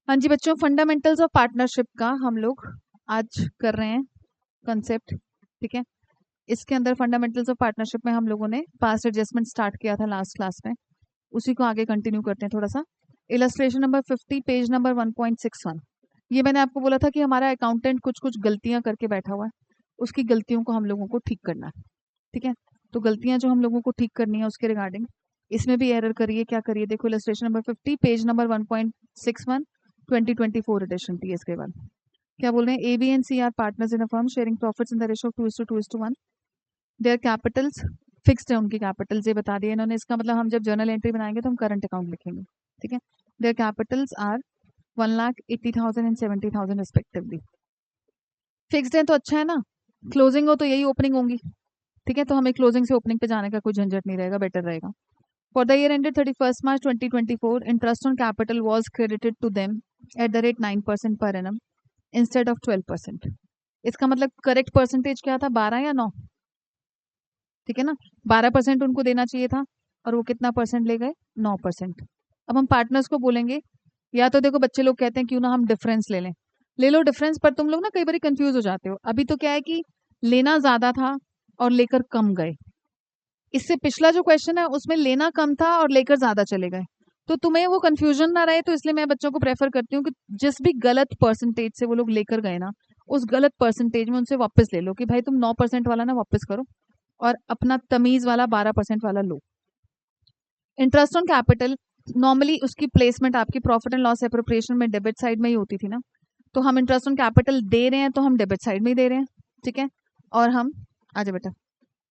हाँ जी बच्चों, fundamentals of partnership का हम लोग आज कर रहे हैं कंसेप्ट। ठीक है, इसके अंदर फंडामेंटल्स ऑफ पार्टनरशिप में हम लोगों ने पास्ट एडजस्टमेंट स्टार्ट किया था लास्ट क्लास में, उसी को आगे कंटिन्यू करते हैं थोड़ा सा। Illustration number 50 page number 1.61। ये मैंने आपको बोला था कि हमारा अकाउंटेंट कुछ कुछ गलतियां करके बैठा हुआ है, उसकी गलतियों को हम लोगों को ठीक करना है। ठीक है, तो गलतियां जो हम लोगों को ठीक करनी है उसके रिगार्डिंग इसमें भी एरर करिए, क्या करिए देखो। Illustration number 50 page number 1.61 2024 edition TS के बाद क्या बोल रहे हैं, A B and C are partners in a firm sharing profits in the ratio of 2:2:1। Their capitals fixed है, उनकी कैपिटल्स ये बता दिए इन्होंने। इसका मतलब हम जब जर्नल एंट्री बनाएंगे तो हम करंट अकाउंट लिखेंगे। ठीक है, their capitals are 1,80,000 and 70,000 respectively. Fixed है तो अच्छा है ना, क्लोजिंग हो तो यही ओपनिंग होंगी। ठीक है, तो हमें क्लोजिंग से ओपनिंग पे जाने का कोई झंझट नहीं रहेगा, बेटर रहेगा। For the year ended 31st March 2024, interest on capital was credited to them at the rate 9% per annum instead of 12%. इसका मतलब करेक्ट परसेंटेज क्या था, 12 या 9? ठीक है ना, 12% उनको देना चाहिए था और वो कितना परसेंट ले गए, 9%। अब हम पार्टनर्स को बोलेंगे, या तो देखो बच्चे लोग कहते हैं क्यों ना हम डिफरेंस ले लें, ले लो डिफरेंस, पर तुम लोग ना कई बार कंफ्यूज हो जाते हो। अभी तो क्या है कि लेना ज्यादा था और लेकर कम गए। इससे पिछला जो क्वेश्चन है उसमें लेना कम था और लेकर ज्यादा चले गए, तो तुम्हें वो कंफ्यूजन ना रहे, तो इसलिए मैं बच्चों को प्रेफर करती हूँ कि जिस भी गलत परसेंटेज से वो लोग लेकर गए ना, उस गलत परसेंटेज में उनसे वापस ले लो कि भाई तुम 9% वाला ना वापस करो और अपना तमीज वाला 12% वाला लो। इंटरेस्ट ऑन कैपिटल नॉर्मली उसकी प्लेसमेंट आपकी प्रॉफिट एंड लॉस एप्रोप्रिएशन में डेबिट साइड में ही होती थी ना, तो हम इंटरेस्ट ऑन कैपिटल दे रहे हैं तो हम डेबिट साइड में ही दे रहे हैं। ठीक है, और हम आजा बेटा,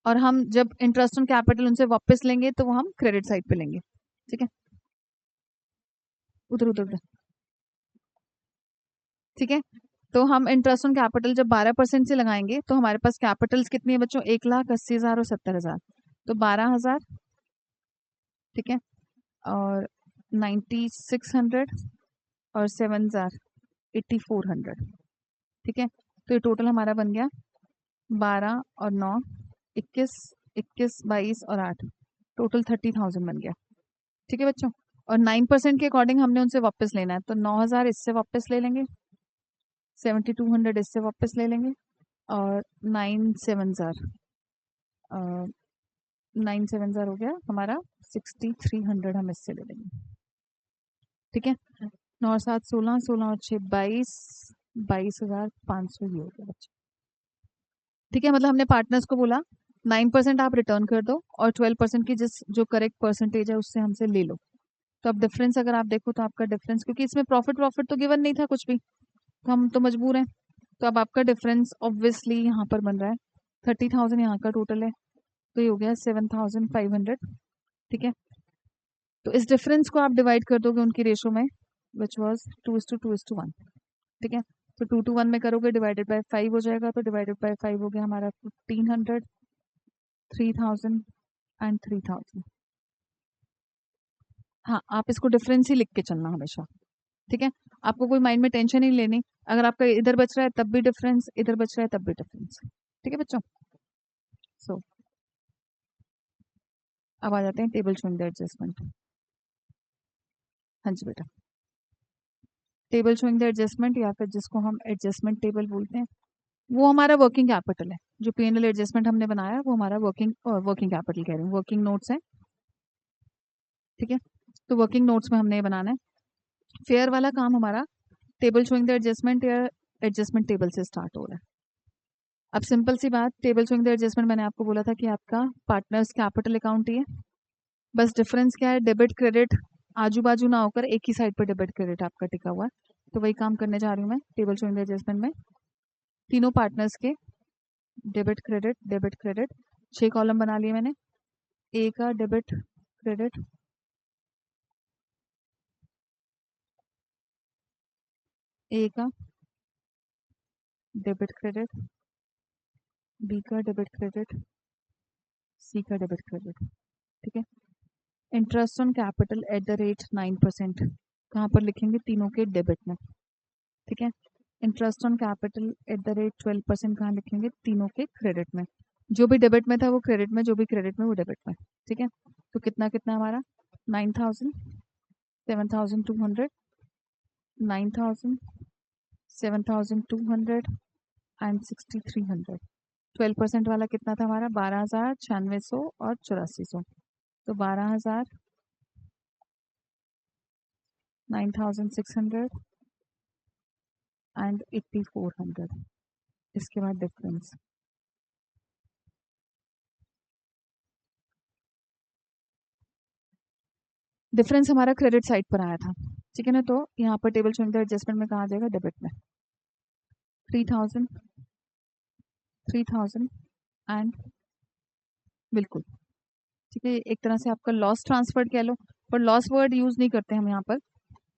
और हम जब इंटरेस्ट ऑन कैपिटल उनसे वापस लेंगे तो वो हम क्रेडिट साइड पे लेंगे। ठीक है, उधर उधर उधर। ठीक है, तो हम इंटरेस्ट ऑन कैपिटल जब 12% से लगाएंगे तो हमारे पास कैपिटल्स कितनी है बच्चों, 1,80,000 और 70,000, तो 12,000। ठीक है, और 9,600 और 7,000 8,400। ठीक है, तो ये टोटल हमारा बन गया 12 और 9 21, 21 22 और 8, टोटल 30,000 बन गया। ठीक है बच्चों, और 9% के अकॉर्डिंग हमने उनसे वापस लेना है, तो 9,000 इससे वापस ले लेंगे, 7,200 इससे वापस ले लेंगे, और 9,7,000 हो गया हमारा 6,300 हम इससे ले लेंगे। ठीक है, 9 और 7 16, 16 और 6 22, 22,500 ये हो गया बच्चों। ठीक है, मतलब हमने पार्टनर्स को बोला 9% आप रिटर्न कर दो और 12% की जिस जो करेक्ट परसेंटेज है उससे हमसे ले लो। तो अब डिफरेंस अगर आप देखो तो आपका डिफरेंस, क्योंकि इसमें प्रॉफिट प्रॉफिट तो गिवन नहीं था कुछ भी, तो हम तो मजबूर हैं, तो अब आपका डिफरेंस ऑब्वियसली यहाँ पर बन रहा है 30,000, यहाँ का टोटल है तो ये हो गया 7,500। ठीक है, तो इस डिफरेंस को आप डिवाइड कर दोगे उनकी रेशो में, विच वॉज 2:2:1। ठीक है, तो 2:1 में करोगे डिवाइडेड बाय 5 हो जाएगा, तो डिवाइडेड बाय 5 हो गया हमारा 1,500, 3,000 एंड 3,000। हाँ, आप इसको डिफरेंस ही लिख के चलना हमेशा। ठीक है, आपको कोई माइंड में टेंशन नहीं लेनी, अगर आपका इधर बच रहा है तब भी डिफरेंस, इधर बच रहा है तब भी डिफरेंस। ठीक है बच्चों, सो अब आ जाते हैं टेबल शोइंग द एडजस्टमेंट। हाँ जी बेटा, टेबल शोइंग द एडजस्टमेंट या फिर जिसको हम एडजस्टमेंट टेबल बोलते हैं, वो हमारा वर्किंग कैपिटल है। जो P&L एडजस्टमेंट हमने बनाया वो हमारा वर्किंग कैपिटल कह रहे हैं, वर्किंग नोट्स है। ठीक है, तो वर्किंग नोट्स में हमने ये बनाना है। फेयर वाला काम हमारा टेबल शोइंग द एडजस्टमेंट या एडजस्टमेंट टेबल से स्टार्ट हो रहा है। अब सिंपल सी बात, टेबल शोइंग द एडजस्टमेंट मैंने आपको बोला था कि आपका पार्टनर्स कैपिटल अकाउंट ही है, बस डिफरेंस क्या है, डेबिट क्रेडिट आजू बाजू ना होकर एक ही साइड पर डेबिट क्रेडिट आपका टिका हुआ है, तो वही काम करने जा रही हूँ मैं टेबल शोइंग द एडजस्टमेंट में। तीनों पार्टनर्स के डेबिट क्रेडिट 6 कॉलम बना लिए मैंने। ए का डेबिट क्रेडिट, ए का डेबिट क्रेडिट, बी का डेबिट क्रेडिट, सी का डेबिट क्रेडिट। ठीक है, interest on capital at the rate 9% कहाँ पर लिखेंगे, तीनों के डेबिट में। ठीक है, interest on capital at the rate 12% कहाँ लिखेंगे, तीनों के क्रेडिट में। जो भी डेबिट में था वो क्रेडिट में, जो भी क्रेडिट में वो डेबिट में। ठीक है, तो कितना कितना हमारा 9,000, 7,200 9,000, 7,200 एंड 6,300। 12% वाला कितना था हमारा? 12,000, 9600 और 8400। तो 12,000, 9,600 एंड 8,400। इसके बाद डिफरेंस, डिफरेंस हमारा क्रेडिट साइड पर आया था, ठीक है ना। तो यहाँ पर टेबल चुनते एडजस्टमेंट में कहा जाएगा? डेबिट में। 3,000, 3,000 एंड बिल्कुल ठीक है, एक तरह से आपका लॉस ट्रांसफर कह लो, पर लॉस वर्ड यूज नहीं करते हम यहाँ पर,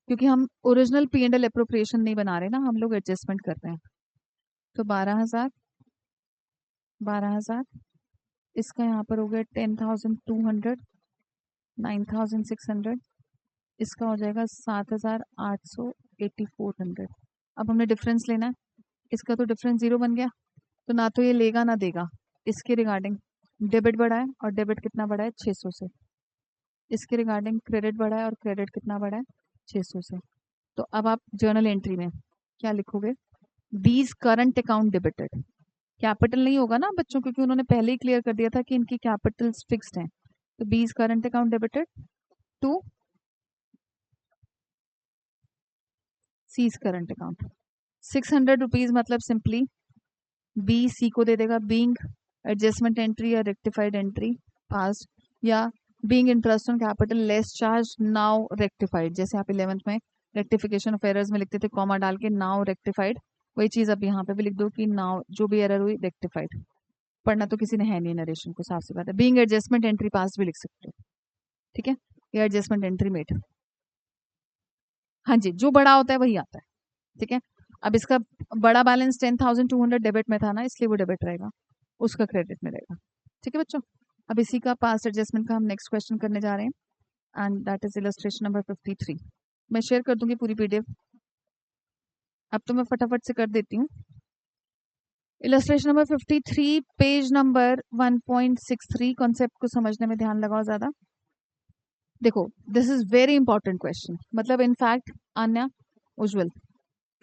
क्योंकि हम ओरिजिनल P&L अप्रोप्रिएशन नहीं बना रहे ना, हम लोग एडजस्टमेंट कर रहे हैं। तो 12,000, 12,000, इसका यहाँ पर हो गया 10,200, 9,600, इसका हो जाएगा 7,800, 8,400। अब हमने डिफरेंस लेना है, इसका तो डिफरेंस 0 बन गया, तो ना तो ये लेगा ना देगा। इसके रिगार्डिंग डेबिट बढ़ा है, और डेबिट कितना बढ़ा है? 600 से। इसके रिगार्डिंग क्रेडिट बढ़ा है, और क्रेडिट कितना बढ़ा है? 600 से। तो अब आप जर्नल एंट्री में क्या लिखोगे? These current account debited. Capital नहीं होगा ना बच्चों, क्योंकि उन्होंने पहले ही क्लियर कर दिया था कि इनकी कैपिटल्स फिक्स्ड हैं। तो B's current account debited to C's current account. 600 rupees मतलब सिंपली बी सी को दे देगा, बीइंग एडजस्टमेंट एंट्री या रेक्टिफाइड एंट्री पास, या being interest on capital less charge now rectified. जैसे आप 11th में रेक्टिफिकेशन ऑफ एरर्स में लिखते थे कॉमा डाल के नाउ रेक्टिफाइड, वही चीज अब यहाँ पे भी लिख दो कि नाउ जो भी एरर हुई रेक्टिफाइड। पढ़ना तो किसी ने है नहीं नरेशन को, साफ सी बात है। बीइंग एडजस्टमेंट एंट्री पास भी लिख सकते हो, ठीक है, या एडजस्टमेंट एंट्री मेड। हाँ जी, जो बड़ा होता है वही आता है, ठीक है। अब इसका बड़ा बैलेंस 10,200 डेबिट में था ना, इसलिए वो डेबिट रहेगा, उसका क्रेडिट में रहेगा, ठीक है बच्चों। अब इसी का पास्ट एडजस्टमेंट का हम नेक्स्ट क्वेश्चन करने जा रहे हैं, and that is illustration number 53। मैं शेयर कर दूंगी पूरी पीडीएफ, अब तो मैं फटाफट से कर देती हूँ। Illustration number 53, page number 1.63। Concept को समझने में ध्यान लगाओ ज्यादा। देखो, this is very important question, मतलब इनफैक्ट आन्या, उज्जवल,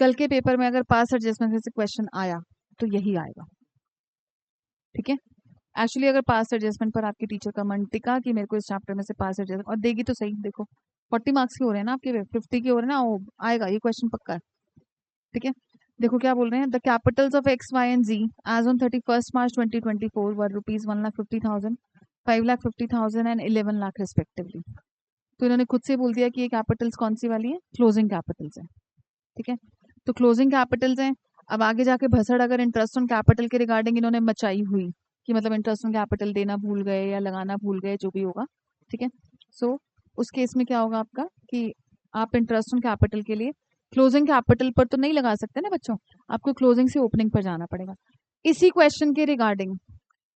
कल के पेपर में अगर पास एडजस्टमेंट से क्वेश्चन आया तो यही आएगा, ठीक है। एक्चुअली अगर पास एडजस्टमेंट पर आपके टीचर का मन टिका कि मेरे को इस चैप्टर में से पास एडजस्टमेंट, और देगी तो सही, देखो 40 मार्क्स के हो रहे हैं ना आपके, 50 के हो रहे हैं ना, वो आएगा, ये क्वेश्चन पक्का है, ठीक है। देखो क्या बोल रहे हैं, the capitals of X Y and Z as on 31 March 2024 were rupees 1,50,000, 5,50,000 and 11 lakh respectively. तो इन्होंने खुद से बोल दिया कि ये कैपिटल्स कौन सी वाली है? क्लोजिंग कैपिटल्स है, ठीक है। तो क्लोजिंग कैपिटल्स हैं। अब आगे जाके भसड़ अगर इंटरेस्ट ऑन कैपिटल के रिगार्डिंग इन्होंने मचाई हुई कि मतलब इंटरेस्ट ऑन कैपिटल देना भूल गए या लगाना भूल गए, जो भी होगा, ठीक है। सो उस केस में क्या होगा आपका कि आप इंटरेस्ट ऑन कैपिटल के लिए क्लोजिंग कैपिटल पर तो नहीं लगा सकते ना बच्चों, आपको क्लोजिंग से ओपनिंग पर जाना पड़ेगा। इसी क्वेश्चन के रिगार्डिंग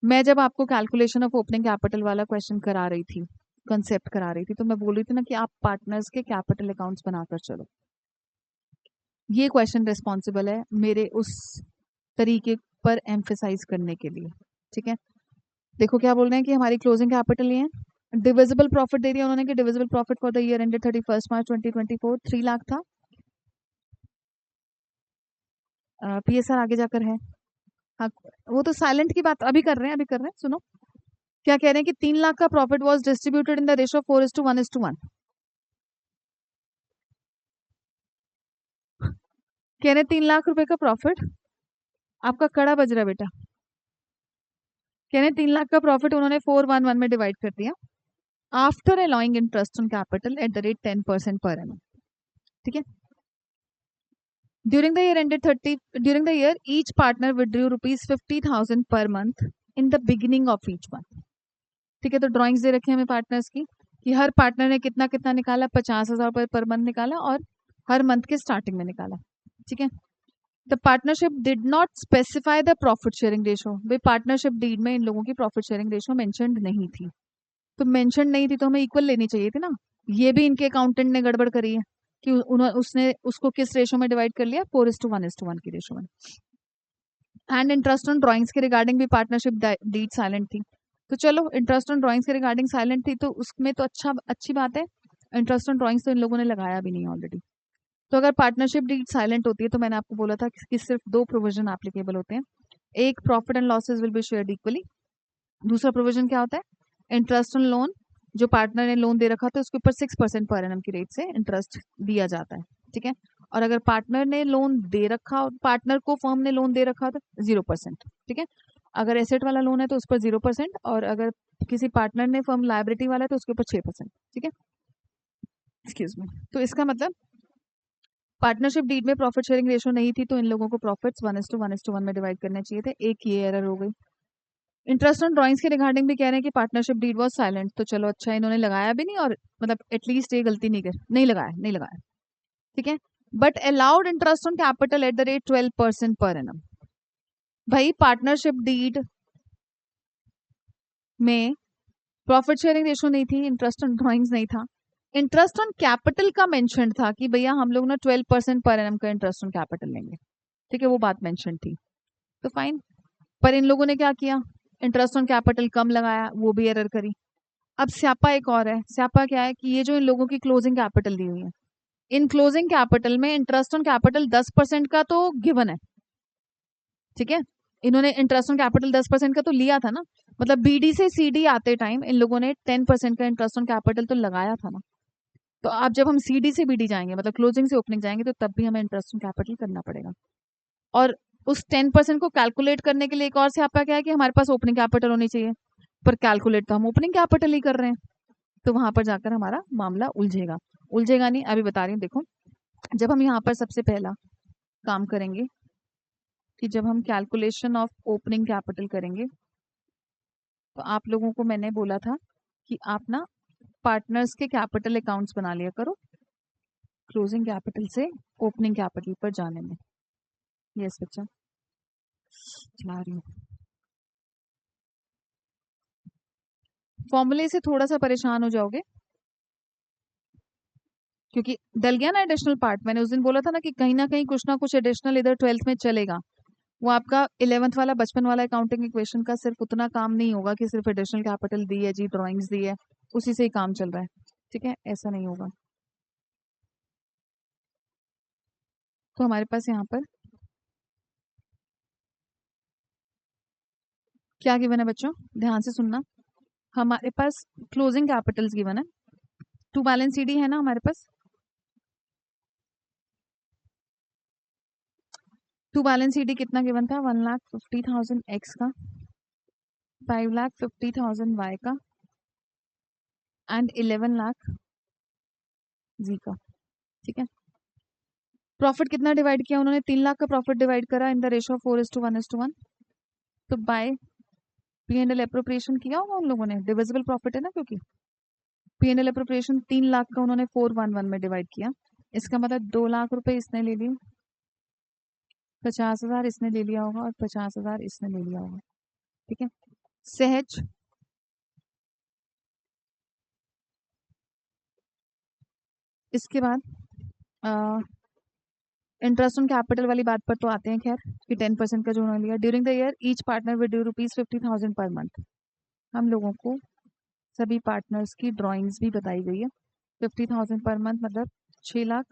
मैं जब आपको कैलकुलेशन ऑफ ओपनिंग कैपिटल वाला क्वेश्चन करा रही थी, कंसेप्ट करा रही थी, तो मैं बोल रही थी ना कि आप पार्टनर्स के कैपिटल अकाउंट्स बनाकर चलो। ये क्वेश्चन रिस्पॉन्सिबल है मेरे उस तरीके पर एम्फेसाइज करने के लिए, ठीक है। देखो क्या बोल रहे हैं कि हमारी क्लोजिंग कैपिटल ये है। डिविजिबल प्रॉफिट दे दिया उन्होंने कि divisible profit for the year ended 31 March 2024 3 lakh था। पीएसआर आगे जाकर है, हाँ, वो तो साइलेंट की बात अभी कर रहे हैं, अभी कर रहे हैं, सुनो क्या कह रहे हैं कि 3 लाख का profit was distributed in the ratio 4:1:1। कह रहे हैं 3 लाख रुपए का प्रॉफिट, आपका कड़ा बज रहा है बेटा, कह रहे हैं 3 लाख का प्रॉफिट उन्होंने 4:1:1 में डिवाइड कर दिया after allowing interest on capital at the rate 10% per annum, ठीक है। During the year, each partner withdrew rupees 50,000 per month in the beginning of each month, ठीक है। तो ड्राइंग्स दे रखे हैं हमें पार्टनर्स की कि हर पार्टनर ने कितना कितना निकाला, 50,000 रुपए पर मंथ निकाला, और हर मंथ के स्टार्टिंग में निकाला, ठीक है। The partnership did not specify the profit sharing ratio, भाई पार्टनरशिप डीड में इन लोगों की प्रॉफिट शेयरिंग रेशो मेंशन्ड नहीं थी, तो मेंशन नहीं थी तो हमें इक्वल लेनी चाहिए थी ना। ये भी इनके अकाउंटेंट ने गड़बड़ करी है कि उसने उसको किस रेशो में डिवाइड कर लिया, 4:1:1 की रेशो में। एंड इंटरेस्ट ऑन ड्राइंग्स के रिगार्डिंग भी पार्टनरशिप डीड साइलेंट थी, तो चलो इंटरेस्ट ऑन ड्राइंग्स के रिगार्डिंग साइलेंट थी तो उसमें तो अच्छी बात है, इंटरेस्ट ऑन ड्राइंग्स तो इन लोगों ने लगाया भी नहीं ऑलरेडी, तो अगर पार्टनरशिप डीड साइलेंट होती है तो मैंने आपको बोला था कि सिर्फ दो प्रोविजन एप्लीकेबल होते हैं। एक, profit and losses will be shared equally. दूसरा प्रोविजन क्या होता है? इंटरेस्ट ऑन लोन, जो पार्टनर ने लोन दे रखा था उसके ऊपर 6% पर एनम की रेट से इंटरेस्ट दिया जाता है, ठीक है। और अगर पार्टनर ने लोन दे रखा, पार्टनर को फर्म ने लोन दे रखा था 0%, ठीक है। अगर एसेट वाला लोन है तो उस पर 0%, और अगर किसी पार्टनर ने फर्म लाइबिलिटी वाला है तो उसके ऊपर 6%, ठीक है। Excuse me. तो इसका मतलब पार्टनरशिप डीड में प्रॉफिट शेयरिंग रेशो नहीं थी, तो इन लोगों को प्रॉफिट्स 1:1:1 में डिवाइड करने चाहिए थे। एक ये एरर हो गई। इंटरेस्ट ऑन ड्राइंग्स के रिगार्डिंग भी कह रहे हैं कि पार्टनरशिप डीड वाज साइलेंट, तो चलो अच्छा, इन्होंने लगाया भी नहीं, और मतलब एटलीस्ट ये गलती नहीं लगाया, ठीक है। But allowed interest on capital at the rate 12% per annum. भाई पार्टनरशिप डीड में प्रॉफिट शेयरिंग रेशो नहीं थी, इंटरेस्ट ऑन ड्राइंग्स नहीं था, इंटरेस्ट ऑन कैपिटल का मेंशन था कि भैया हम लोग ना 12% पर एनम का इंटरेस्ट ऑन कैपिटल लेंगे, ठीक है, वो बात मेंशन थी, तो फाइन। पर इन लोगों ने क्या किया? इंटरेस्ट ऑन कैपिटल कम लगाया, वो भी एरर करी। अब स्यापा एक और है। स्यापा क्या है कि ये जो इन लोगों की क्लोजिंग कैपिटल दी हुई है, इन क्लोजिंग कैपिटल में इंटरेस्ट ऑन कैपिटल 10% का तो गिवन है, ठीक है। इन्होंने इंटरेस्ट ऑन कैपिटल 10% का तो लिया था ना, मतलब बीडी से सीडी आते टाइम इन लोगों ने 10% का इंटरेस्ट ऑन कैपिटल तो लगाया था ना। तो अब जब हम सीडी से बीडी जाएंगे, मतलब क्लोजिंग से ओपनिंग जाएंगे, तो तब भी हमें इंटरेस्ट ऑन कैपिटल करना पड़ेगा। और उस 10% को कैलकुलेट करने के लिए एक और स्यापा क्या है कि हमारे पास ओपनिंग कैपिटल होनी चाहिए, पर कैलकुलेट तो हम ओपनिंग कैपिटल ही कर रहे हैं, तो वहां पर जाकर हमारा मामला उलझेगा। उलझेगा नहीं, अभी बता रही हूँ, देखो। जब हम यहाँ पर सबसे पहला काम करेंगे कि जब हम कैलकुलेशन ऑफ ओपनिंग कैपिटल करेंगे, तो आप लोगों को मैंने बोला था कि आप ना पार्टनर्स के कैपिटल अकाउंट्स बना लिया करो क्लोजिंग कैपिटल से ओपनिंग कैपिटल पर जाने में। यस बच्चा, चला रही हूँ। फॉर्मूले से थोड़ा सा परेशान हो जाओगे क्योंकि डल गया ना एडिशनल पार्ट। मैंने उस दिन बोला था ना कहीं कुछ ना कुछ एडिशनल इधर 12th में चलेगा। वो आपका 11th वाला बचपन वाला अकाउंटिंग इक्वेशन का सिर्फ उतना काम नहीं होगा कि सिर्फ एडिशनल कैपिटल दी है जी, ड्राइंग्स दी है, उसी से ही काम चल रहा है, ठीक है, ऐसा नहीं होगा। तो हमारे पास यहाँ पर क्या गिवन है बच्चों, ध्यान से सुनना। हमारे पास क्लोजिंग कैपिटल्स गिवन है, टू बैलेंस सीडी है ना हमारे पास। टू बैलेंस सीडी कितना गिवन था? 1,50,000 एक्स का, 5,50,000 वाई का, एंड 11 लाख जी का, ठीक है। प्रॉफिट कितना डिवाइड किया उन्होंने? 3 लाख का प्रॉफिट डिवाइड करा इन द रेशो ऑफ 4:1:1। तो by P and L appropriation किया होगा उन लोगों ने, डिविजिबल प्रॉफिट है ना, क्योंकि P and L appropriation 3 lakh का उन्होंने 411 में डिवाइड किया। इसका मतलब 2 लाख रुपए इसने ले लिए, 50,000 इसने ले लिया होगा, और 50,000 इसने ले लिया होगा, ठीक है। सहज इसके बाद इंटरेस्ट ऑन कैपिटल वाली बात पर तो आते हैं, खैर, कि 10% का जो उन्होंने लिया। During the year each partner will due ₹50,000 per month. हम लोगों को सभी पार्टनर्स की ड्राइंग्स भी बताई गई है। 50,000 पर मंथ मतलब 6 लाख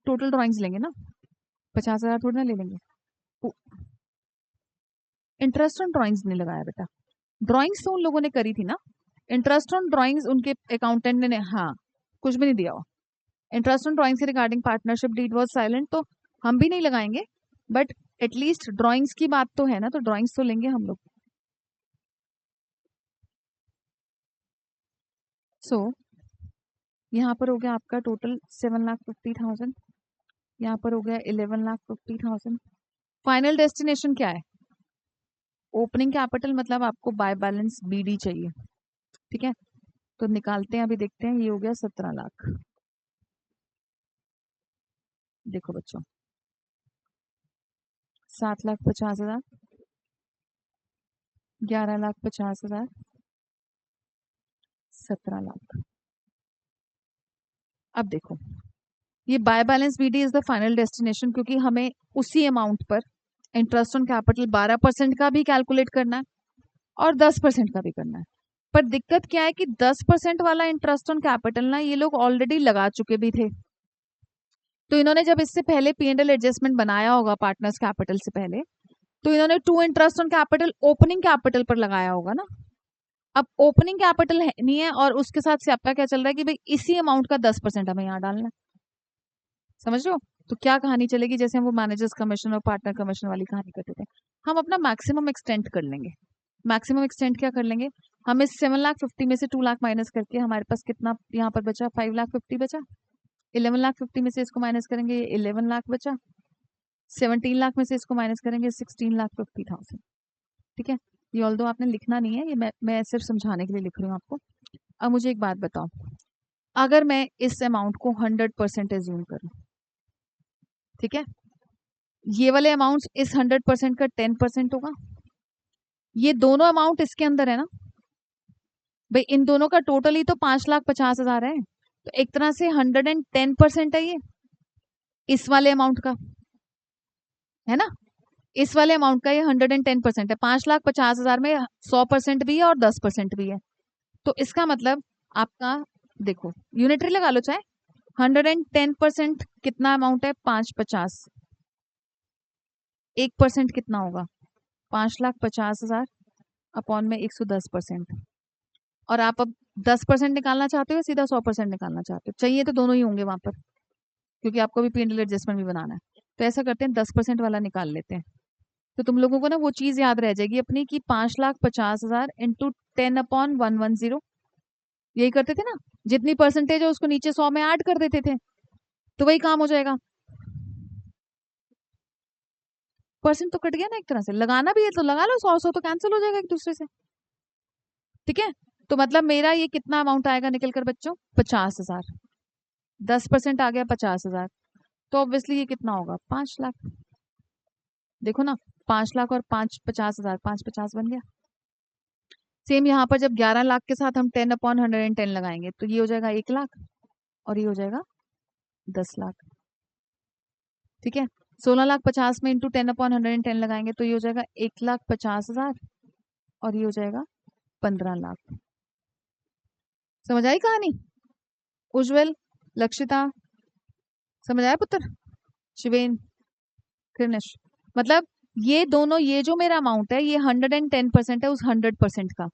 टोटल ड्राइंग्स लेंगे ना, 50,000 थोड़ी ना ले लेंगे। इंटरेस्ट ऑन ड्राइंग्स नहीं लगाया बेटा, ड्राइंग्स तो उन लोगों ने करी थी ना। इंटरेस्ट ऑन ड्राइंग्स उनके अकाउंटेंट ने, हाँ, कुछ भी नहीं दिया हो। Interest on drawings regarding partnership deed was silent, तो हम भी नहीं लगाएंगे, बट एटलीस्ट ड्राइंग्स की बात तो है ना, तो ड्राइंग्स तो लेंगे हम लोग। सो यहाँ पर हो गया आपका टोटल 7,50,000, यहाँ पर हो गया 11,50,000। फाइनल डेस्टिनेशन क्या है? ओपनिंग कैपिटल, मतलब आपको बाय बैलेंस बीडी चाहिए, ठीक है। तो निकालते हैं, अभी देखते हैं। ये हो गया 17 लाख। देखो बच्चों, 7,50,000, 11,50,000, 17 लाख। अब देखो, ये by balance BD is the final destination, क्योंकि हमें उसी अमाउंट पर इंटरेस्ट ऑन कैपिटल 12% का भी कैलकुलेट करना है और 10% का भी करना है। पर दिक्कत क्या है कि 10% वाला इंटरेस्ट ऑन कैपिटल ना ये लोग ऑलरेडी लगा चुके भी थे, तो इन्होंने जब इससे पहले P&L एडजस्टमेंट बनाया होगा पार्टनर्स कैपिटल से पहले, तो इन्होंने to interest on capital opening capital पर लगाया होगा ना। अब ओपनिंग कैपिटल है नहीं है, और उसके साथ से आपका क्या चल रहा है कि भाई इसी अमाउंट का 10% हमें यहाँ डालना है। समझ रहे हो? तो क्या कहानी चलेगी, जैसे हम वो मैनेजर्स कमीशन और पार्टनर कमीशन वाली कहानी करते थे, हम अपना मैक्सिमम एक्सटेंड कर लेंगे। मैक्सिमम एक्सटेंड क्या कर लेंगे, हम इस 7,50,000 में से 2 लाख माइनस करके हमारे पास कितना यहाँ पर बचा, 5,50,000 बचा। 11,50,000 में से इसको माइनस करेंगे, 11 लाख बचा। 17 लाख में से इसको माइनस करेंगे, 16,50,000। ठीक है, ये ऑल्दो आपने लिखना नहीं है, ये मैं सिर्फ समझाने के लिए लिख रही हूँ आपको। अब मुझे एक बात बताओ, अगर मैं इस अमाउंट को 100% एज्यूम करूँ, ठीक है, ये वाले अमाउंट इस 100% का 10% होगा। ये दोनों अमाउंट इसके अंदर है ना भाई, इन दोनों का टोटल ही तो 5,50,000 है, तो एक तरह से 110% है ये इस वाले अमाउंट का, है ना। इस वाले अमाउंट का ये 110% है। 5,50,000 में 100% भी है और 10% भी है। तो इसका मतलब आपका, देखो यूनिटरी लगा लो चाहे, 110% कितना अमाउंट है, 550। 1% कितना होगा, 5,50,000 अपॉन में 110%। और आप अब 10% निकालना चाहते हो या सीधा 100% निकालना चाहते हो, चाहिए तो दोनों ही होंगे वहां पर, क्योंकि आपको भी P&L एडजस्टमेंट भी बनाना है। तो ऐसा करते हैं, 10% वाला निकाल लेते हैं। तो तुम लोगों को ना वो चीज याद रह जाएगी अपनी कि 5,50,000 इंटू 10/110, यही करते थे ना, जितनी परसेंटेज है उसको नीचे 100 में ऐड कर देते थे, तो वही काम हो जाएगा। परसेंट तो कट गया ना, एक तरह से लगाना भी है तो लगा लो, 100 तो कैंसिल हो जाएगा एक दूसरे से। ठीक है, तो मतलब मेरा ये कितना अमाउंट आएगा निकल कर बच्चों, 50,000। 10% आ गया 50,000, तो ऑब्वियसली ये कितना होगा, 5 लाख। देखो ना, 5 लाख और 5,50,000, 550 बन गया। सेम यहाँ पर जब 11 लाख के साथ हम 10/110 लगाएंगे, तो ये हो जाएगा 1 लाख और ये हो जाएगा 10 लाख। ठीक है, 16,50,000 में इंटू 10/110 लगाएंगे तो ये हो जाएगा 1,50,000 और ये हो जाएगा 15 लाख। समझ आई कहानी? उज्जवल, लक्षिता, समझ आया पुत्र, शिवेन, कृष्ण? मतलब ये दोनों, ये जो मेरा अमाउंट है ये 110% है उस 100% का।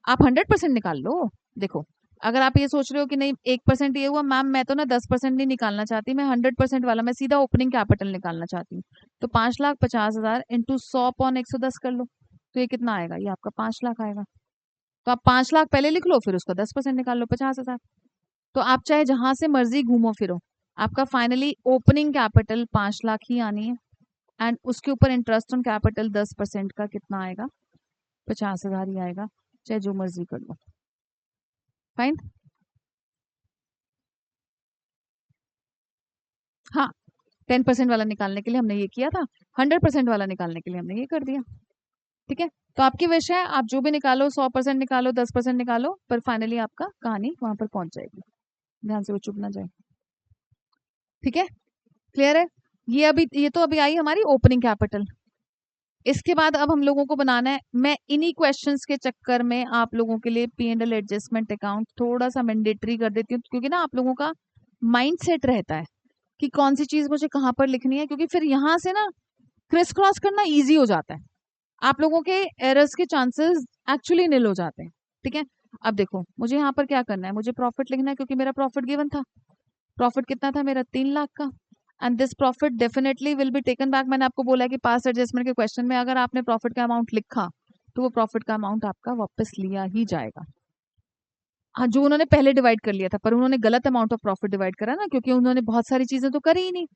आप 100% निकाल लो। देखो, अगर आप ये सोच रहे हो कि नहीं 1% ये हुआ मैम, मैं तो ना 10% नहीं निकालना चाहती, मैं 100% वाला, मैं सीधा ओपनिंग कैपिटल निकालना चाहती हूँ, तो 5,50,000 इंटू 100/110 कर लो, तो ये कितना आएगा, ये आपका 5 लाख आएगा। तो आप 5 लाख पहले लिख लो, फिर उसका 10% निकाल लो, 50,000। तो आप चाहे जहां से मर्जी घूमो फिरो, आपका फाइनली ओपनिंग कैपिटल 5 लाख ही आनी है, एंड उसके ऊपर इंटरेस्ट ऑन कैपिटल 10% का कितना आएगा, 50,000 ही आएगा, चाहे जो मर्जी कर लो। फाइन। हाँ, 10% वाला निकालने के लिए हमने ये किया था, 100% वाला निकालने के लिए हमने ये कर दिया। ठीक है, तो आपकी विश है, आप जो भी निकालो, 100% निकालो, 10% निकालो, पर फाइनली आपका कहानी वहां पर पहुंच जाएगी। ध्यान से वो चुप ना जाए। ठीक है, क्लियर है? ये तो अभी आई हमारी ओपनिंग कैपिटल। इसके बाद अब हम लोगों को बनाना है, मैं इन्हीं क्वेश्चंस के चक्कर में आप लोगों के लिए P&L एडजस्टमेंट अकाउंट थोड़ा सा मैंडेटरी कर देती हूँ, क्योंकि ना आप लोगों का माइंड सेट रहता है कि कौन सी चीज मुझे कहाँ पर लिखनी है, क्योंकि फिर यहाँ से ना क्रिस क्रॉस करना इजी हो जाता है, आप लोगों के एरर्स के चांसेस एक्चुअली निल हो जाते हैं। ठीक है, अब देखो मुझे यहाँ पर क्या करना है, मुझे प्रॉफिट लिखना है, क्योंकि मेरा प्रॉफिट गिवन था। प्रॉफिट कितना था मेरा, 3 लाख का, and this profit definitely will be taken back. मैंने आपको बोला है कि पास एडजस्टमेंट के क्वेश्चन में अगर आपने प्रॉफिट का अमाउंट लिखा तो वो प्रॉफिट का अमाउंट आपका वापस लिया ही जाएगा। हाँ, जो उन्होंने पहले डिवाइड कर लिया था, पर उन्होंने गलत अमाउंट ऑफ प्रॉफिट डिवाइड करा ना, क्योंकि उन्होंने बहुत सारी चीजें तो करी ही नहीं,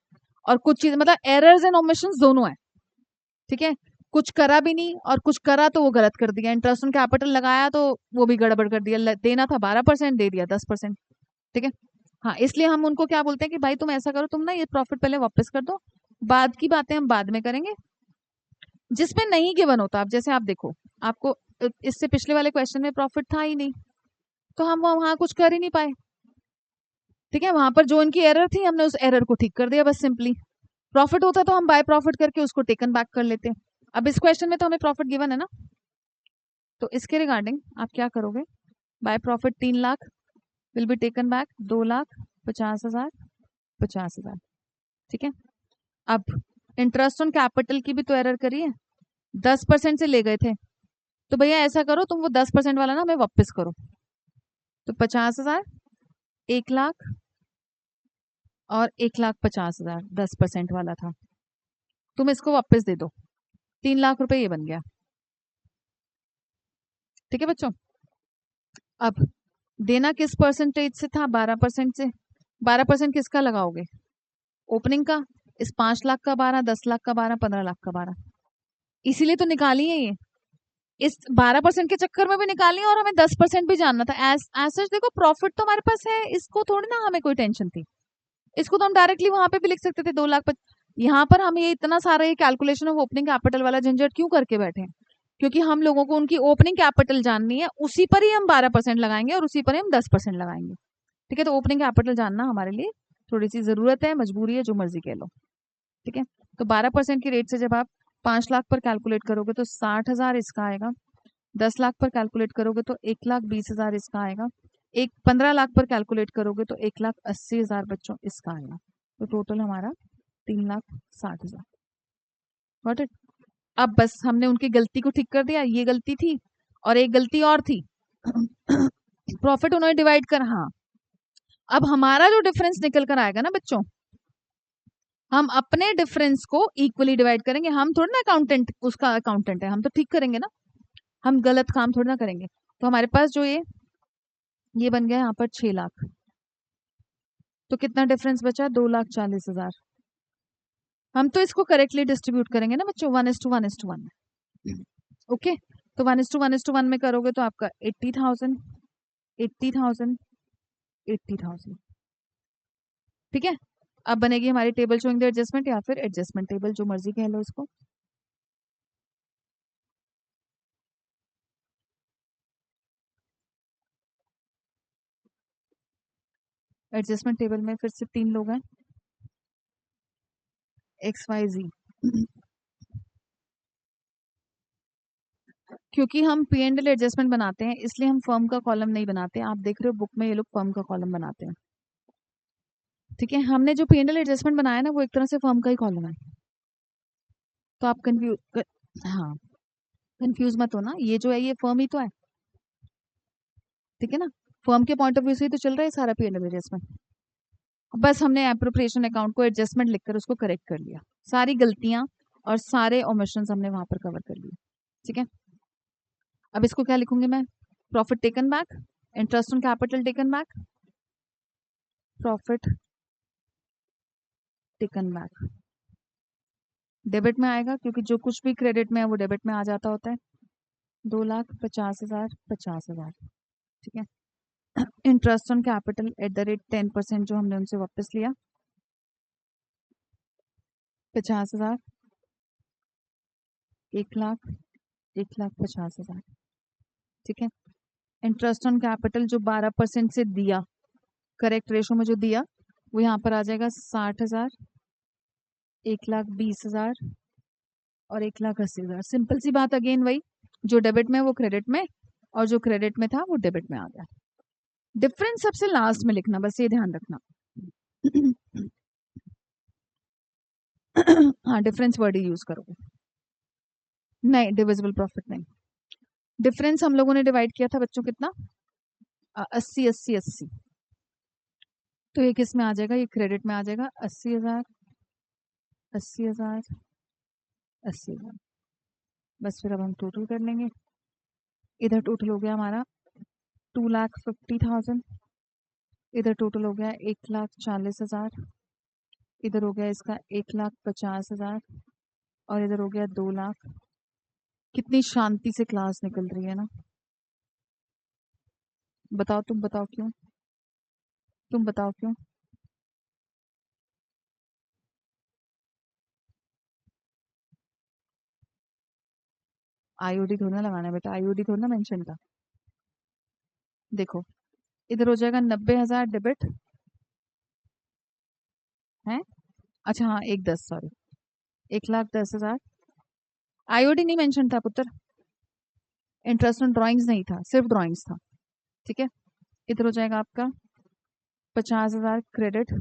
और कुछ चीजें मतलब एरर्स एंड ओमिशंस दोनों है। ठीक है, कुछ करा भी नहीं और कुछ करा तो वो गलत कर दिया, इंटरेस्ट ऑन कैपिटल लगाया तो वो भी गड़बड़ कर दिया, देना था 12% दे दिया 10%। ठीक है, हाँ, इसलिए हम उनको क्या बोलते हैं कि भाई तुम ऐसा करो, तुम ना ये प्रॉफिट पहले वापस कर दो, बाद की बातें हम बाद में करेंगे। जिसमें नहीं गिवन होता, आप जैसे आप देखो, आपको इससे पिछले वाले क्वेश्चन में प्रॉफिट था ही नहीं, तो हम वहां कुछ कर ही नहीं पाए। ठीक है, वहां पर जो इनकी एरर थी हमने उस एरर को ठीक कर दिया बस सिंपली। प्रॉफिट होता तो हम बाय प्रॉफिट करके उसको टेकन बैक कर लेते। अब इस क्वेश्चन में तो हमें प्रॉफिट गिवन है ना, तो इसके रिगार्डिंग आप क्या करोगे, by profit 3 lakh will be taken back, 2,50,000, 50,000। ठीक है। अब इंटरेस्ट ऑन कैपिटल की भी तो एरर करी है, 10% से ले गए थे, तो भैया ऐसा करो तुम वो 10% वाला ना हमें वापस करो। तो 50,000, 1 लाख और 1,50,000 10% वाला था, तुम इसको वापस दे दो, 3 लाख रुपए ये बन गया। ठीक है बच्चों। अब देना किस परसेंटेज से था? 12% से। 12% किसका लगाओगे? ओपनिंग का। इस 5 लाख का 12, 10 लाख का 12, 15 लाख का 12, इसीलिए तो निकाली है ये। इस 12% के चक्कर में भी निकाली है और हमें 10% भी जानना था। सच देखो प्रॉफिट तो हमारे पास है, इसको थोड़ी ना हमें कोई टेंशन थी, इसको तो हम डायरेक्टली वहां पे भी लिख सकते थे 2 लाख। यहाँ पर हम ये इतना सारा ये कैलकुलेशन ऑफ ओपनिंग कैपिटल वाला झंझट क्यों करके बैठे हैं? क्योंकि हम लोगों को उनकी ओपनिंग कैपिटल जाननी है, उसी पर ही हम 12% लगाएंगे और उसी पर ही हम 10% लगाएंगे। ठीक है, तो ओपनिंग कैपिटल जानना हमारे लिए थोड़ी सी जरूरत है, मजबूरी है, जो मर्जी कह लो। ठीक है, तो 12% की रेट से जब आप 5 लाख पर कैलकुलेट करोगे तो 60,000 इसका आएगा, 10 लाख पर कैलकुलेट करोगे तो 1,20,000 इसका आएगा, 15 लाख पर कैलकुलेट करोगे तो 1,80,000 बच्चों इसका आएगा। तो टोटल हमारा 3,60,000। Got it? अब बस हमने उनकी गलती को ठीक कर दिया, ये गलती थी और एक गलती और थी। प्रॉफिट उन्होंने डिवाइड कर, हाँ। अब हमारा जो डिफरेंस निकल कर आएगा ना बच्चों, हम अपने डिफरेंस को इक्वली डिवाइड करेंगे। हम थोड़ा ना अकाउंटेंट, उसका अकाउंटेंट है, हम तो ठीक करेंगे ना, हम गलत काम थोड़ा ना करेंगे। तो हमारे पास जो ये बन गया यहाँ पर 6 लाख, तो कितना डिफरेंस बचा? 2,40,000। हम तो इसको करेक्टली डिस्ट्रीब्यूट करेंगे ना बच्चों, 1:1:1 में। ओके, तो 1:1:1 में करोगे तो आपका 80,000, 80,000, 80,000। ठीक है, अब बनेगी हमारी टेबल शोइंग द एडजस्टमेंट, या फिर एडजस्टमेंट टेबल, जो मर्जी कह लो इसको। एडजस्टमेंट टेबल में फिर से 3 लोग हैं, XYZ। क्योंकि हम P&L एडजस्टमेंट बनाते हैं इसलिए हम फर्म का कॉलम नहीं बनाते। आप देख रहे हो बुक में ये लोग फर्म का कॉलम बनाते हैं। ठीक है, हमने जो P&L एडजस्टमेंट बनाया ना वो एक तरह से फर्म का ही कॉलम है। तो आप कंफ्यूज, हाँ, कंफ्यूज मत हो ना, ये जो है ये फर्म ही तो है। ठीक है ना, फर्म के पॉइंट ऑफ व्यू से ही तो चल रहा है सारा P&L एडजस्टमेंट। बस हमने एप्रोप्रिएशन अकाउंट को एडजस्टमेंट लिखकर उसको करेक्ट कर लिया, सारी गलतियां और सारे ओमिशंस हमने वहां पर कवर कर लिए। ठीक है, अब इसको क्या लिखूंगी मैं? Profit taken back, interest on capital taken back, profit taken back. Debit में आएगा क्योंकि जो कुछ भी क्रेडिट में है वो डेबिट में आ जाता होता है। 2,50,000, 50,000। ठीक है, interest on capital at the rate 10% जो हमने उनसे वापस लिया, 50,000, 1 लाख, 1,50,000। ठीक है, इंटरेस्ट ऑन कैपिटल जो 12% से दिया, करेक्ट रेशो में जो दिया, वो यहाँ पर आ जाएगा 60,000, 1,20,000 और 1,80,000। सिंपल सी बात, अगेन वही, जो डेबिट में वो क्रेडिट में, और जो क्रेडिट में था वो डेबिट में आ गया। डिफरेंस सबसे लास्ट में लिखना, बस ये ध्यान रखना। हाँ, डिफरेंस वर्ड ही यूज करोगे, नहीं डिविजिबल प्रॉफिट नहीं। डिफरेंस हम लोगों ने डिवाइड किया था बच्चों कितना? 80, 80, 80। तो ये किस में आ जाएगा? ये क्रेडिट में आ जाएगा। 80,000, 80,000, 80,000। बस फिर अब हम टोटल कर लेंगे। इधर टोटल हो गया हमारा 2,50,000, इधर टोटल हो गया 1,40,000, इधर हो गया इसका 1,50,000 और इधर हो गया 2 लाख। कितनी शांति से क्लास निकल रही है ना? बताओ, तुम बताओ क्यों? तुम बताओ क्यों? आईओडी थोड़ा ना लगाना है बेटा, आईओडी थोड़ा ना मेंशन था। देखो, इधर हो जाएगा 90,000 डेबिट है। अच्छा हाँ, 1,10, सॉरी, 1,10,000। आईओडी नहीं मेंशन था पुत्र, इंटरेस्ट ऑन ड्रॉइंग्स नहीं था, सिर्फ ड्रॉइंग्स था। ठीक है, इधर हो जाएगा आपका 50,000 क्रेडिट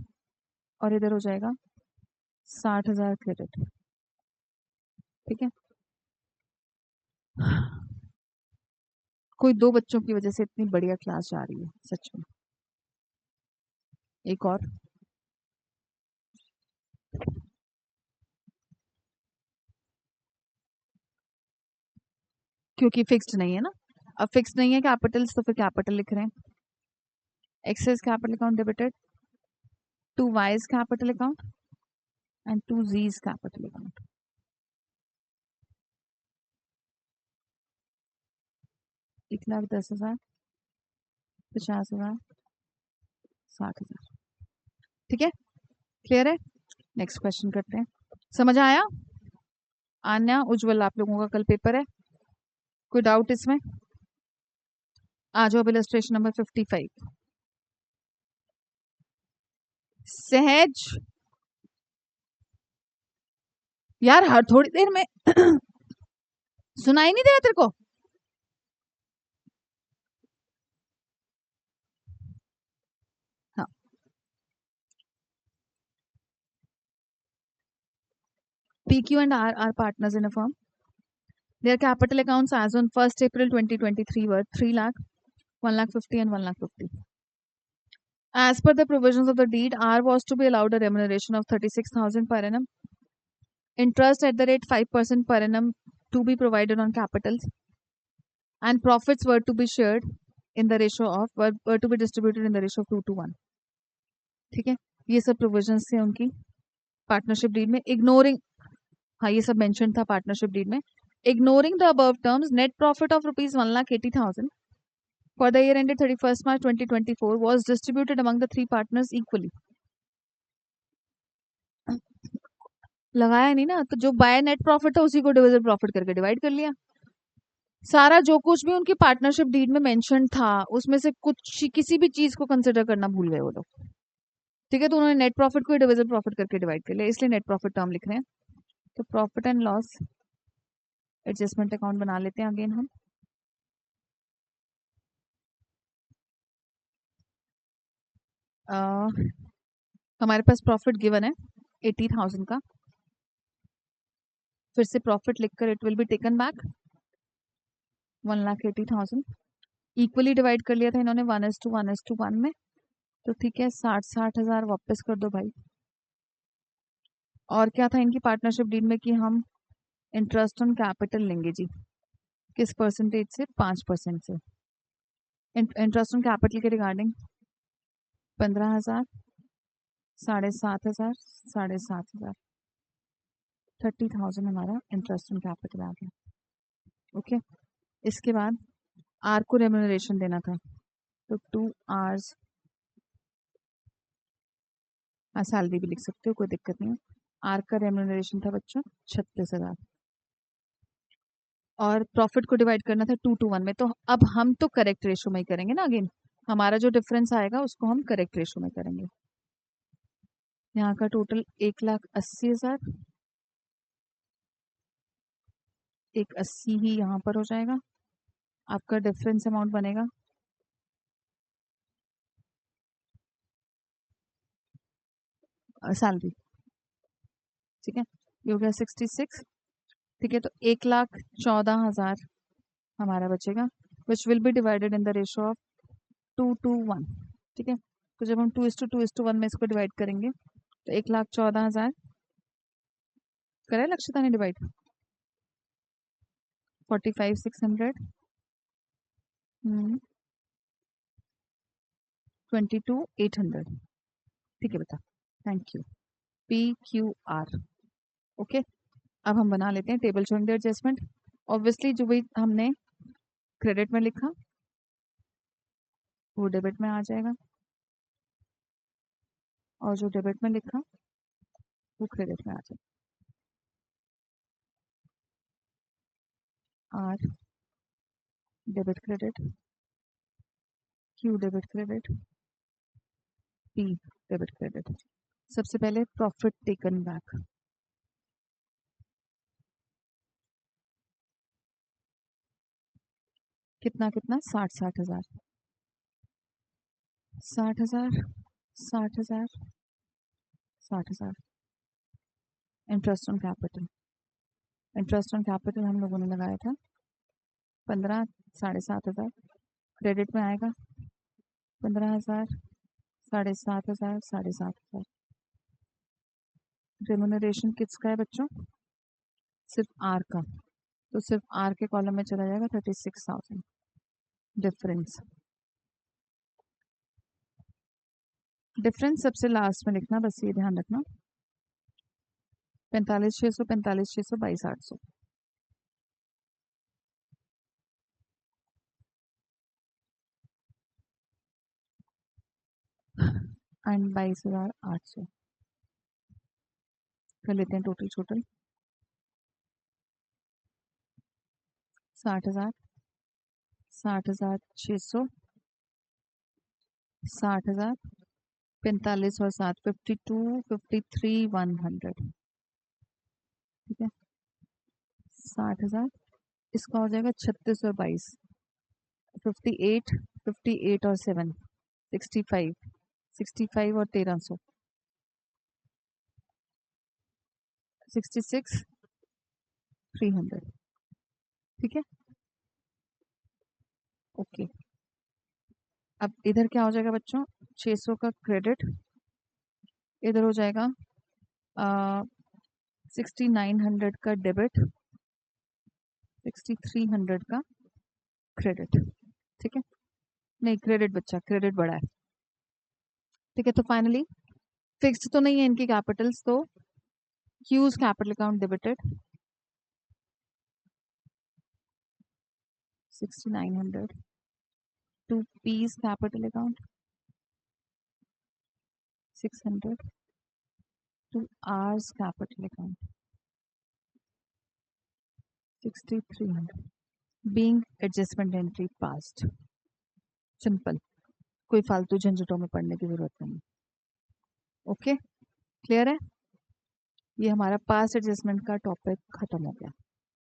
और इधर हो जाएगा 60,000 क्रेडिट। ठीक है, कोई दो बच्चों की वजह से इतनी बढ़िया क्लास जा रही है सच में। एक और, क्योंकि फिक्स्ड नहीं है ना, अब फिक्स्ड नहीं है कैपिटल्स तो फिर कैपिटल लिख रहे हैं। X's capital account debited to Y's capital account and to Z's capital account. 1,10,000, 50,000, 60,000। ठीक है, क्लियर है। नेक्स्ट क्वेश्चन करते हैं। समझ आया? आन्या, उज्जवल, आप लोगों का कल पेपर है, कोई डाउट इसमें? आ जाओ, इलस्ट्रेशन नंबर 55। सहज, यार हर थोड़ी देर में सुनाई नहीं दे रहा तेरे को? हाँ, PQ and R are partners in a firm. Their capital accounts as on 1st April 2023 were 3 lakh, 1 lakh 50 and 1 lakh 50. As per the provisions of the deed, R was to be allowed a remuneration of 36,000 per annum, interest at the rate 5% per annum to be provided on capitals, and profits were to be shared in the ratio of were to be distributed in the ratio of 2:1. ठीक है, ये सब provisions थे उनकी partnership deed में। Ignoring, हाँ ये सब मेंशन था पार्टनरशिप डीड में। Ignoring the above terms, net profit of rupees 1,80,000 for the year ended 31st March 2024 was distributed among the three partners equally. लगाया नहीं ना, तो जो बाय नेट प्रॉफिट है उसी को डिविजन प्रॉफिट करके डिवाइड कर लिया। सारा जो कुछ भी उनकी पार्टनरशिप डीड में मेंशन था उसमें से कुछ किसी भी चीज को कंसिडर करना भूल गए वो लोग। ठीक है, तो उन्होंने नेट प्रॉफिट को डिविजन प्रॉफिट करके डिवाइड कर लिया, इसलिए नेट प्रॉफिट टर्म लिख रहे हैं। तो profit and loss adjustment account बना लेते हैं अगेन हम। हमारे पास प्रॉफिट गिवन है 80,000 का, फिर से प्रॉफिट लिखकर it will be taken back 1,80,000। Equally divide कर लिया था इन्होंने 1:1:1 में, तो ठीक है 60,000 वापस कर दो भाई। और क्या था इनकी पार्टनरशिप डीड में कि हम इंटरेस्ट ऑन कैपिटल लेंगे जी, किस परसेंटेज से? 5% से। इंटरेस्ट ऑन कैपिटल के रिगार्डिंग 15,000, 7,500, 7,500, 30,000 हमारा इंटरेस्ट ऑन कैपिटल आ गया। ओके, इसके बाद आर को रेम्यूनरेशन देना था, तो 2 आवर्स, सैलरी भी लिख सकते हो, कोई दिक्कत नहीं है। आर का रेम्यूनरेशन था बच्चों 36,000 और प्रॉफिट को डिवाइड करना था 2:1 में। तो अब हम तो करेक्ट रेशो में ही करेंगे ना, अगेन हमारा जो डिफरेंस आएगा उसको हम करेक्ट रेशो में करेंगे। यहाँ का टोटल 1,80,000, 180 ही यहाँ पर हो जाएगा। आपका डिफरेंस अमाउंट बनेगा सैलरी। ठीक है, ये हो गया 66। ठीक है, तो 1,14,000 हमारा बचेगा, which will be divided in the ratio of 2:1। ठीक है, तो जब हम 2:2:1 में इसको डिवाइड करेंगे तो 1,14,000 करें लक्ष्यता ने डिवाइड 45,600 22,800। ठीक है बेटा, थैंक यू। PQR। ओके, अब हम बना लेते हैं table showing the adjustment. Obviously जो भी हमने क्रेडिट में लिखा वो डेबिट में आ जाएगा, और जो डेबिट में लिखा वो क्रेडिट में आ जाएगा। R debit credit, Q debit credit, P debit credit. सबसे पहले प्रॉफिट टेकन बैक, कितना कितना? 60,000, 60,000, 60,000, 60,000। Interest on capital, interest on capital हम लोगों ने लगाया था 15, 7,500, क्रेडिट में आएगा 15,000, 7,500, 7,500। रेम्यूनरेशन किसका है बच्चों? सिर्फ आर का, तो सिर्फ आर के कॉलम में चला जाएगा 36,000 डिफरेंस। डिफरेंस सबसे लास्ट में लिखना, बस ये ध्यान रखना। 45,600, 45,600, 22,800। एंड 22,800 कर लेते हैं टोटल। 60,000, 60,600, 60,000, 45 और 7, 52, 53, 100। ठीक है, 60,000, इसका हो जाएगा 36 और 22, 58, 58 और 7, 65, 65 और 1,300, 66, 300। ठीक है, ओके। अब इधर क्या हो जाएगा बच्चों? 600 का क्रेडिट, इधर हो जाएगा 6,900 का डेबिट, 6,300 का क्रेडिट। ठीक है, नहीं क्रेडिट बच्चा, क्रेडिट बड़ा है। ठीक है, तो फाइनली फिक्स्ड तो नहीं है इनकी कैपिटल्स, तो Y's capital account debited 6,900 to P's capital account 600 to R's capital account 6,300 being adjustment entry passed. Simple, कोई फालतू झंझटों में पड़ने की जरूरत नहीं। ओके, क्लियर है? ये हमारा पास्ट एडजस्टमेंट का टॉपिक खत्म हो गया।